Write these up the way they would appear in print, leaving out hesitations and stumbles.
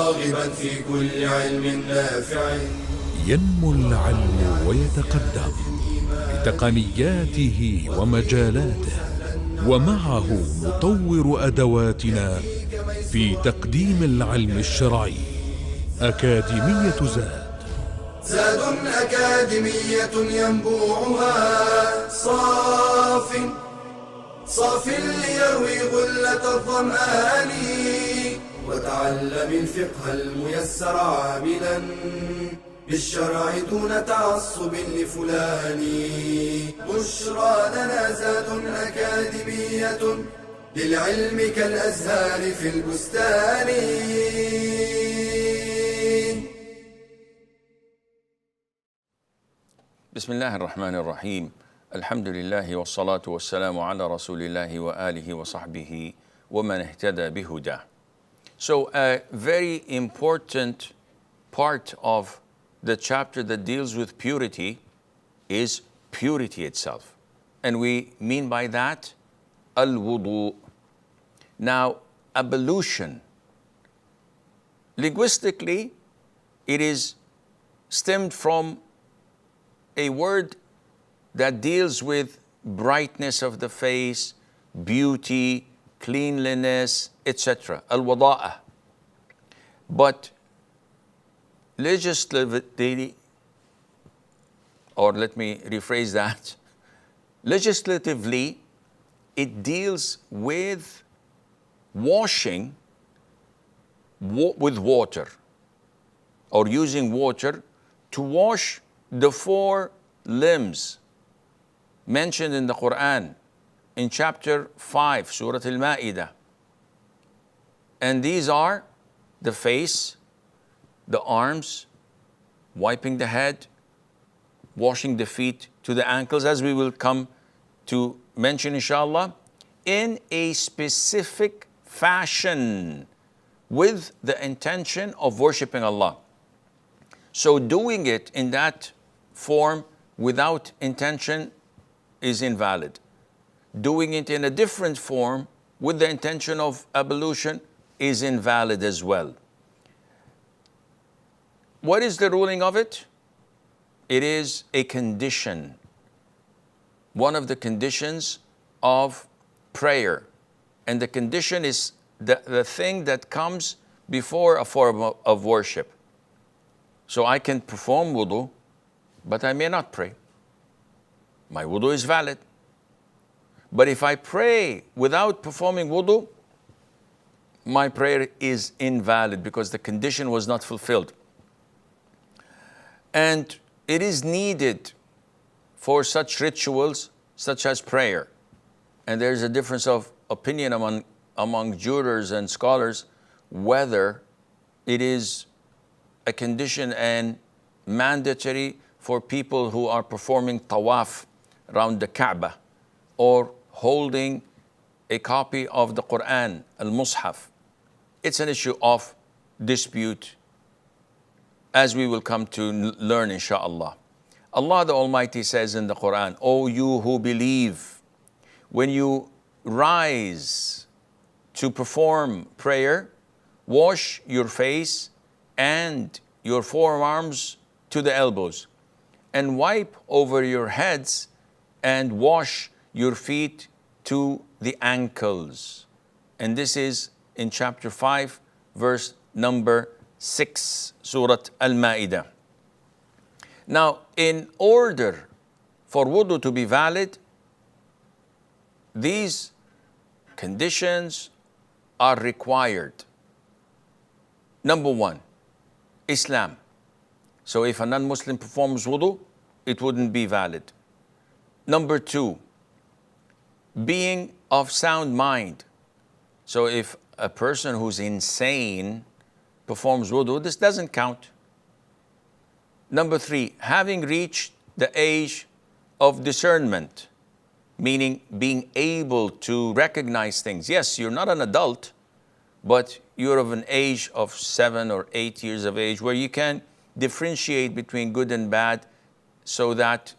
راغبا في كل علم نافع. ينمو العلم ويتقدم بتقنياته ومجالاته، ومعه نطور أدواتنا في تقديم العلم الشرعي. أكاديمية زاد. زاد أكاديمية ينبوعها صاف ليروي غلة الظمآن. وتعلم الفقه الميسر عاملا بالشرع دون تعصب لفلان. بشرى لنا زاد أكاديمية للعلم كالأزهار في البستان. بسم الله الرحمن الرحيم. الحمد لله والصلاة والسلام على رسول الله وآله وصحبه ومن اهتدى بهداه. So a very important part of the chapter that deals with purity is purity itself. And we mean by that al-wudu. Now, ablution, linguistically, it is stemmed from a word that deals with brightness of the face, beauty, cleanliness, etc. Al-wada'a. But legislatively, or let me rephrase that, legislatively, it deals with washing with water, or using water to wash the four limbs mentioned in the Quran in chapter 5, Surah Al-Ma'idah. And these are the face, the arms, wiping the head, washing the feet to the ankles, as we will come to mention inshallah, in a specific fashion with the intention of worshiping Allah. So doing it in that form without intention is invalid. Doing it in a different form with the intention of ablution is invalid as well. What is the ruling of it? It is a condition, one of the conditions of prayer. And the condition is the thing that comes before a form of worship. So I can perform wudu, but I may not pray. My wudu is valid. But if I pray without performing wudu, my prayer is invalid because the condition was not fulfilled. And it is needed for such rituals, such as prayer. And there's a difference of opinion among jurors and scholars whether it is a condition and mandatory for people who are performing tawaf around the Kaaba or holding a copy of the Quran, al-Mus'haf. It's an issue of dispute, as we will come to learn inshallah. Allah the Almighty says in the Quran, O you who believe, when you rise to perform prayer, wash your face and your forearms to the elbows, and wipe over your heads and wash your feet to the ankles. And this is in chapter 5, verse number 6, Surah Al-Ma'idah. Now, in order for wudu to be valid, these conditions are required. Number one, Islam. So if a non-Muslim performs wudu, it wouldn't be valid. Number two, being of sound mind. So if a person who's insane performs wudu, this doesn't count. Number three, having reached the age of discernment, meaning being able to recognize things. Yes, you're not an adult, but you're of an age of 7 or 8 years of age where you can differentiate between good and bad, so that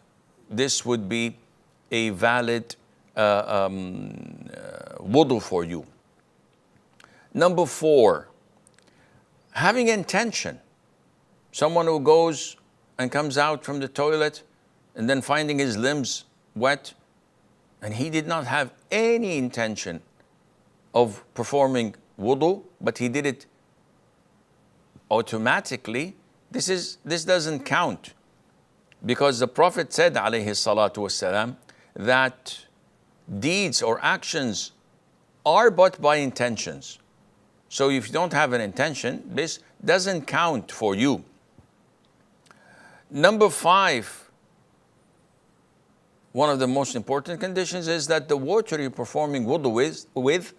this would be a valid wudu for you. Number four, Having intention. Someone who goes and comes out from the toilet and then finding his limbs wet, and he did not have any intention of performing wudu, but he did it automatically, this doesn't count. Because the Prophet said, alayhi salatu wasalam, that deeds or actions are but by intentions. So if you don't have an intention, this doesn't count for you. Number 5, one of the most important conditions is that the water you're performing wudu with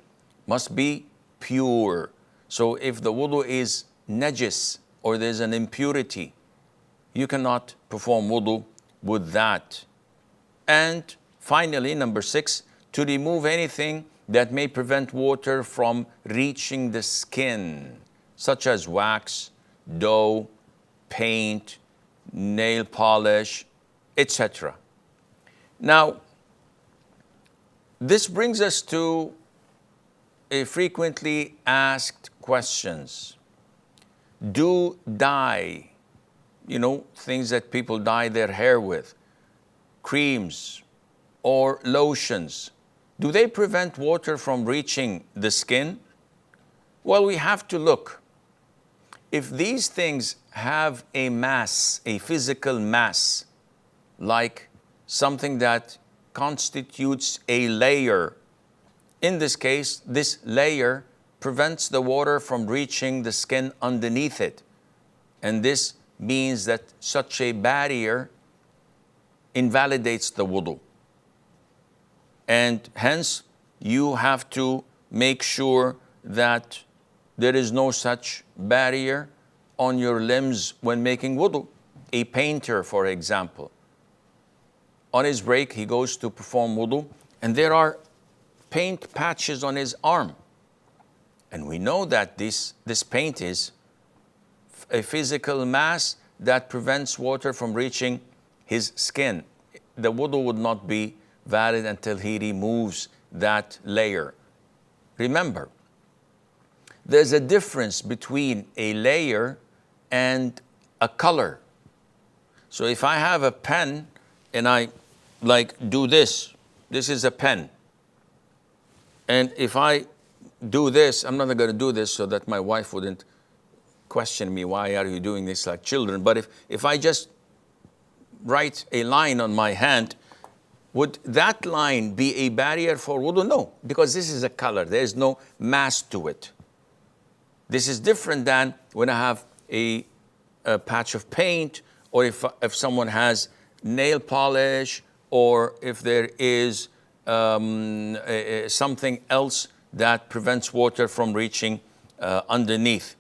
must be pure. So if the wudu is najis or there's an impurity, you cannot perform wudu with that. And finally, number 6, to remove anything that may prevent water from reaching the skin, such as wax, dough, paint, nail polish, etc. Now, this brings us to a frequently asked questions. Do dye, things that people dye their hair with, creams or lotions, do they prevent water from reaching the skin? Well, we have to look. If these things have a mass, a physical mass, like something that constitutes a layer, in this case, this layer prevents the water from reaching the skin underneath it. And this means that such a barrier invalidates the wudu. And hence, you have to make sure that there is no such barrier on your limbs when making wudu. A painter, for example, on his break, he goes to perform wudu, and there are paint patches on his arm. And we know that this paint is a physical mass that prevents water from reaching his skin. The wudu would not be valid until he removes that layer. Remember, there's a difference between a layer and a color. So if I have a pen and I do this is a pen. And if I do this, I'm not going to do this so that my wife wouldn't question me, why are you doing this like children? But if I just write a line on my hand, would that line be a barrier for wudu? No, because this is a color. There is no mass to it. This is different than when I have a patch of paint, or if someone has nail polish, or if there is something else that prevents water from reaching underneath.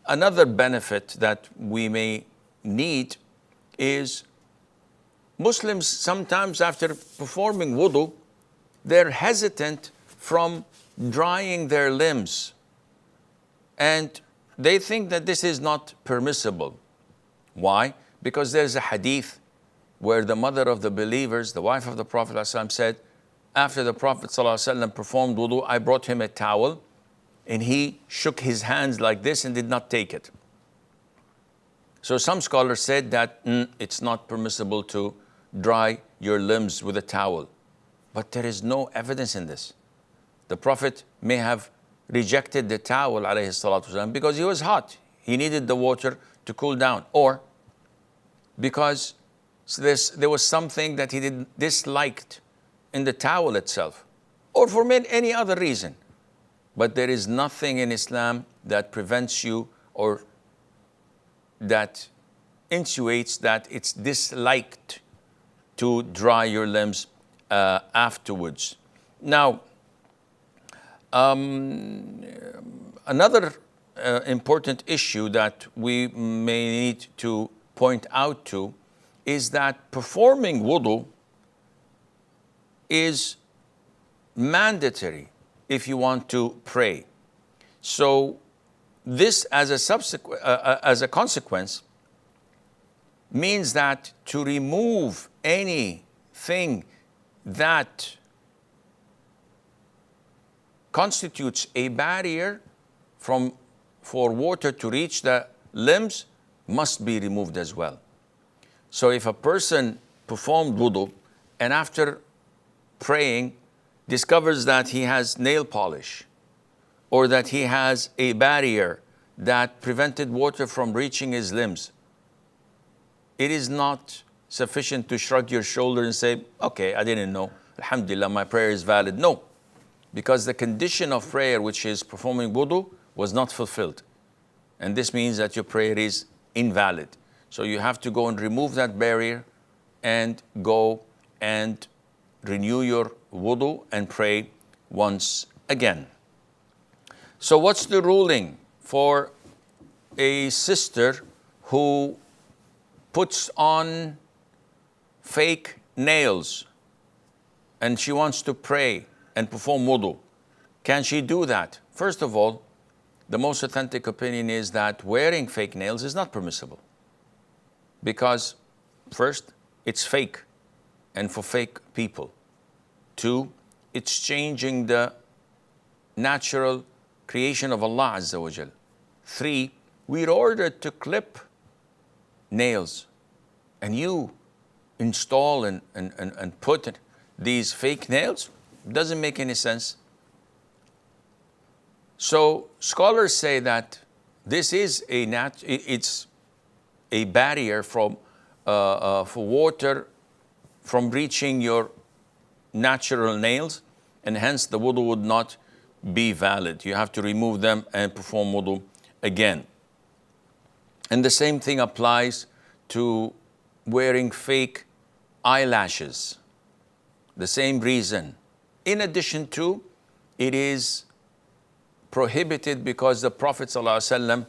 Another benefit that we may need is Muslims sometimes after performing wudu, they're hesitant from drying their limbs. And they think that this is not permissible. Why? Because there's a hadith where the mother of the believers, the wife of the Prophet ﷺ, said, after the Prophet ﷺ performed wudu, I brought him a towel and he shook his hands like this and did not take it. So some scholars said that it's not permissible to dry your limbs with a towel. But there is no evidence in this. The Prophet may have rejected the towel alayhi salatu wasalam, because he was hot. He needed the water to cool down. Or because there was something that he disliked in the towel itself. Or for any other reason. But there is nothing in Islam that prevents you or that insinuates that it's disliked to dry your limbs afterwards. Now, another important issue that we may need to point out to is that performing wudu is mandatory if you want to pray. So this as a consequence means that to remove anything that constitutes a barrier for water to reach the limbs must be removed as well. So if a person performed wudu and after praying discovers that he has nail polish or that he has a barrier that prevented water from reaching his limbs, it is not sufficient to shrug your shoulder and say, okay, I didn't know, alhamdulillah, my prayer is valid. No, because the condition of prayer, which is performing wudu, was not fulfilled. And this means that your prayer is invalid. So you have to go and remove that barrier and go and renew your wudu and pray once again. So what's the ruling for a sister who puts on fake nails and she wants to pray and perform wudu? Can she do that? First of all, the most authentic opinion is that wearing fake nails is not permissible. Because first, it's fake and for fake people. Two, it's changing the natural creation of Allah Azza wa Jal. Three, we're ordered to clip nails, and you install and put these fake nails. Doesn't make any sense. So scholars say that this is it's a barrier for water from reaching your natural nails, and hence the wudu would not be valid. You have to remove them and perform wudu again. And the same thing applies to wearing fake eyelashes. The same reason. In addition to, it is prohibited because the Prophet ﷺ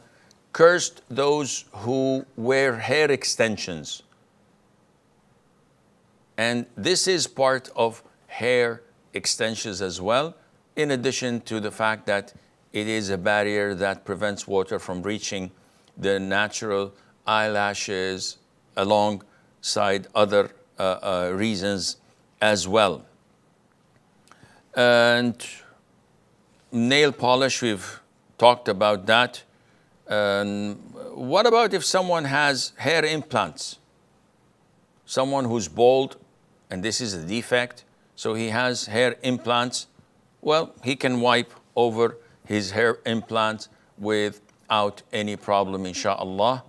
cursed those who wear hair extensions. And this is part of hair extensions as well, in addition to the fact that it is a barrier that prevents water from reaching the natural eyelashes alongside other reasons as well. And nail polish, we've talked about that. What about if someone has hair implants? Someone who's bald, and this is a defect, so he has hair implants. Well, he can wipe over his hair implants without any problem, inshaAllah.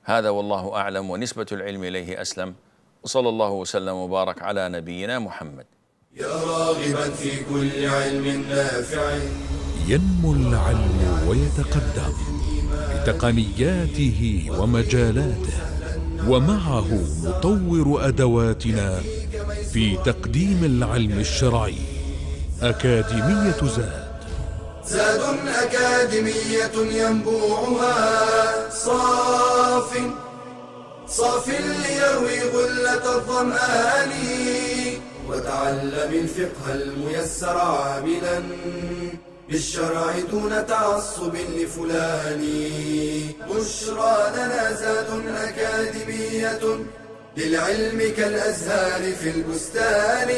هذا والله أعلم ونسبة العلم إليه أسلم وصلى الله وسلم وبارك على نبينا محمد. يا راغبا في كل علم نافع ينمو العلم ويتقدم بتقنياته ومجالاته، ومعه نطور أدواتنا في تقديم العلم الشرعي. أكاديمية زاد. زاد أكاديمية ينبوعها صاف ليروي غلة الظمآن، وتعلم الفقه الميسر عاملا بالشرع دون تعصب لفلان. بشرى لنا زاد أكاديمية للعلم كالأزهار في البستان.